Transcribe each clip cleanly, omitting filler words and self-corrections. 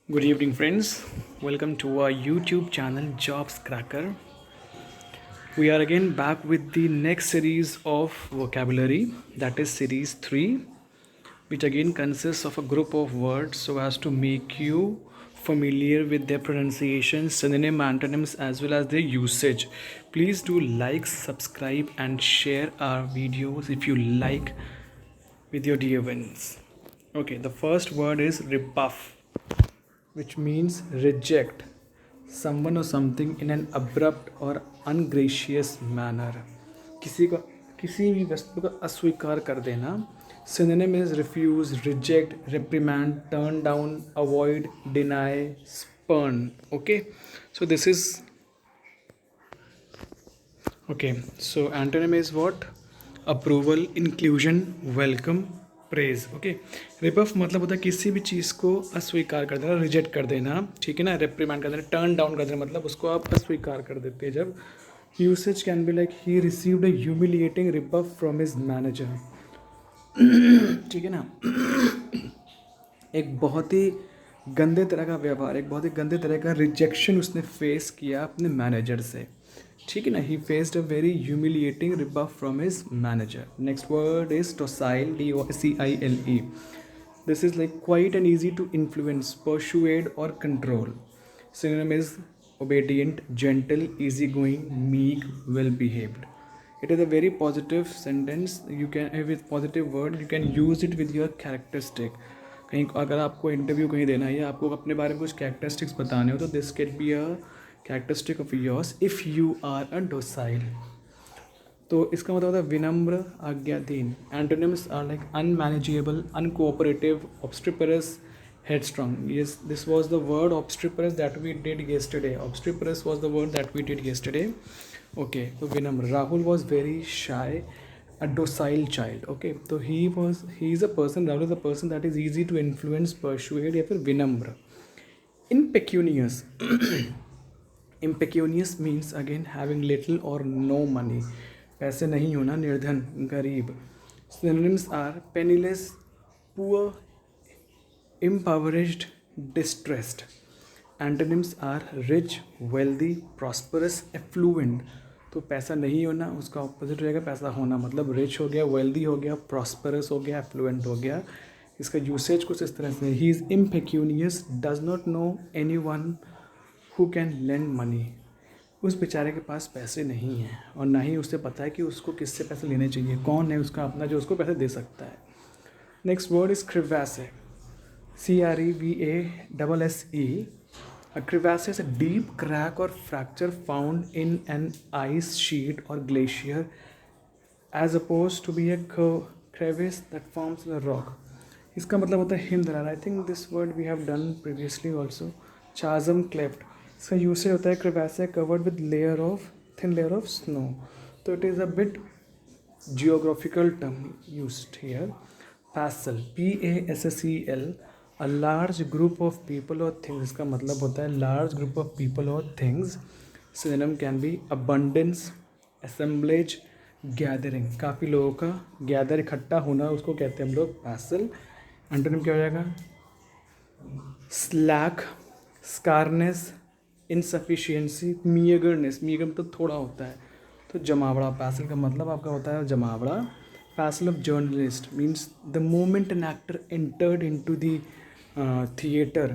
Good evening, friends. Welcome to our YouTube channel Jobs Cracker. We are again back with the next series of vocabulary, that is series 3, which again consists of a group of words so as to make you familiar with their pronunciation, synonym, antonyms, as well as their usage. Please do like, subscribe, and share our videos if you like with your dear ones. Okay, the first word is rebuff, which means reject someone or something in an abrupt or ungracious manner. किसी का किसी भी वस्तु का अस्वीकार कर देना. Synonym is refuse, reject, reprimand, turn down, avoid, deny, spurn. Okay, so this is okay. So antonym is what? Approval, inclusion, welcome, praise. Okay, rebuff मतलब होता है किसी भी चीज़ को अस्वीकार कर देना, रिजेक्ट कर देना, ठीक है ना. रिप्रीमैंड कर देना, टर्न डाउन कर देना, मतलब उसको आप अस्वीकार कर देते हैं. जब usage can be like he received a humiliating rebuff from his manager. ठीक है ना. एक बहुत ही गंदे तरह का व्यवहार, एक बहुत ही गंदे तरह का रिजेक्शन उसने फेस किया अपने मैनेजर से. ठीक है ना. He faced a very humiliating rebuff from his manager. Next word is docile, DOCILE. This is like quiet and easy to influence, persuade और control. Synonym is obedient, gentle, easygoing, meek, well behaved. It is a very positive sentence. You can, with positive word, you can use it with your characteristic. कहीं अगर आपको interview कहीं देना है या आपको अपने बारे में कुछ कैरेक्टरिस्टिक्स बताने हो तो this can be a characteristic of yours if you are a docile. तो इसका मतलब होता है विनम्र, आज्ञाधीन. Antonyms are like unmanageable, uncooperative, obstreperous, headstrong. Yes, this was the word obstreperous that we did yesterday. Obstreperous was the word that we did yesterday. Okay, so vinamra. Rahul was very shy, a docile child. Okay, so he is a person. Rahul is a person that is easy to influence, persuade, या फिर vinamra. Impecunious. Impecunious means again having little or no money. पैसे नहीं होना, निर्धन, गरीब. Synonyms are penniless, poor, impoverished, distressed. Antonyms are rich, wealthy, prosperous, affluent. तो पैसा नहीं होना, उसका ऑपोजिट रहेगा पैसा होना. मतलब रिच हो गया, वेल्दी हो गया, प्रॉस्परस हो गया, एफ्लुएंट हो गया. इसका यूसेज कुछ इस तरह से, he is impecunious, does not know anyone who can lend money. उस बेचारे के पास पैसे नहीं हैं और ना ही उसे पता है कि उसको किससे पैसे लेने चाहिए, कौन है उसका अपना जो उसको पैसे दे सकता है. नेक्स्ट वर्ड इज क्रिवैस है, CREVASSE. A crevasse is a deep crack or fracture found in an ice sheet or glacier, as opposed to be a crevice that forms in a rock. इसका मतलब होता है हिमदरार. I think this word we have done previously also. Chasm cleft. इसका usage होता है crevasse covered with layer of thin layer of snow. तो it is a bit geographical term used here. Passel, PASSEL, a large group of people or things. इसका मतलब होता है large group of people or things. Synonym can be abundance, assemblage, gathering. काफ़ी लोगों का gather, इकट्ठा होना, उसको कहते हैं हम लोग passel. Antonym क्या हो जाएगा? Slack, scarcity, insufficiency, meagerness. meager तो थोड़ा होता है, तो जमावड़ा. पैसल का मतलब आपका होता है जमावड़ा. Posse of journalist means the moment an actor entered into the theatre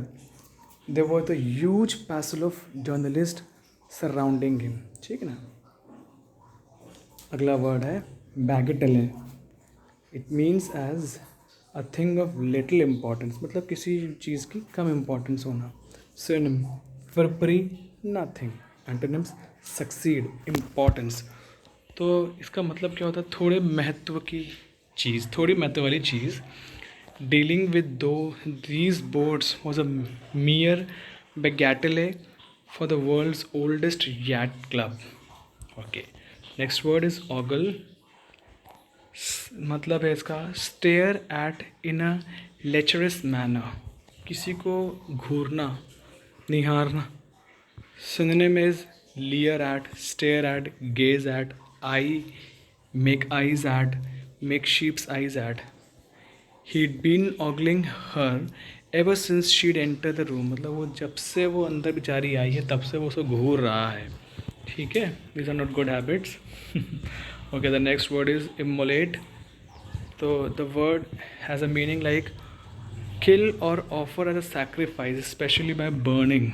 there was a huge posse of journalist surrounding him. ठीक है ना. अगला वर्ड है bagatelle. It means as a thing of little importance, मतलब किसी चीज़ की कम इम्पॉर्टेंस होना. Synonym frippery, nothing. Antonyms succeed, importance. तो इसका मतलब क्या होता है? थोड़े महत्व की चीज़, थोड़ी महत्व वाली चीज़. Dealing with two these boards was a mere bagatelle for the world's oldest yacht club. Okay, next word is ogle. मतलब है इसका stare at in a lecherous manner, किसी को घूरना, निहारना. Synonym is leer at, stare at, gaze at, eye, make eyes at, make sheep's eyes at. He'd been ogling her ever since शीड enter the room, मतलब वो जब से वो अंदर बेचारी आई है तब से वो उसको घूर रहा है, ठीक है. These are not good habits. Okay, the next word is immolate. तो the word has a meaning like kill और offer as a sacrifice especially by burning.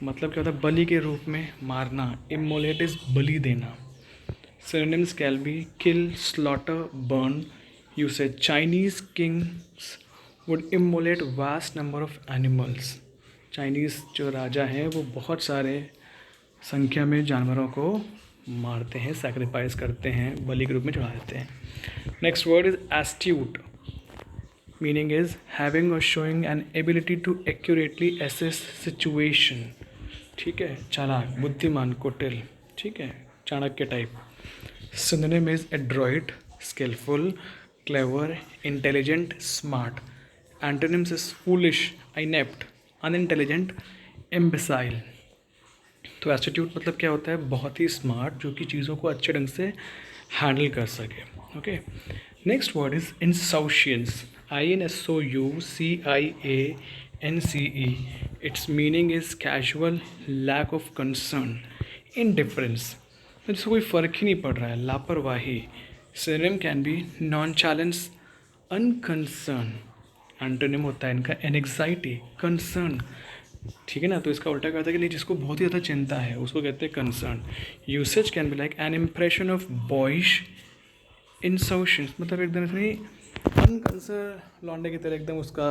मतलब क्या होता है, बलि के रूप में मारना. इमोलेट इज बलि देना. Synonyms can be kill, slaughter, burn. Usage: Chinese kings would immolate vast number of animals. Chinese जो राजा हैं वो बहुत सारे संख्या में जानवरों को मारते हैं, सैक्रिफाइस करते हैं, बलि के रूप में चढ़ा देते हैं. Next word is astute. Meaning is having और showing an ability to accurately assess situation. ठीक है, चालाक, बुद्धिमान, कुटिल, ठीक है, Chanakya type. Synonym is adroit, skillful, clever, intelligent, smart. Antonyms is foolish, inept, unintelligent, imbecile. तो एस्टिट्यूट मतलब क्या होता है, बहुत ही स्मार्ट, जो कि चीज़ों को अच्छे ढंग से हैंडल कर सके. Okay, next word is insouciance. INSOUCIANCE. Its meaning is casual, lack of concern, indifference, जिसको कोई फ़र्क ही नहीं पड़ रहा है, लापरवाही. Synonym can be nonchalance, unconcern. Antonym होता है इनका एनग्जाइटी, कंसर्न. ठीक है ना, तो इसका उल्टा कहता है कि नहीं, जिसको बहुत ही ज़्यादा चिंता है उसको कहते हैं concern. Usage can be like an impression of boyish insouciance, मतलब एकदम से अनकंसर्न लौंडे की तरह एकदम उसका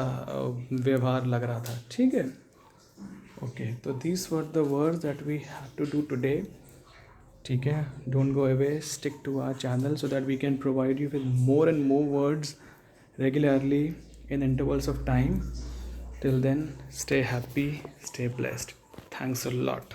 व्यवहार लग रहा था. ठीक है, ओके. तो these were the words that we have to do today. ठीक है, don't go away, stick to our channel so that we can provide you with more and more words regularly in intervals of time. Till then, stay happy, stay blessed. Thanks a lot.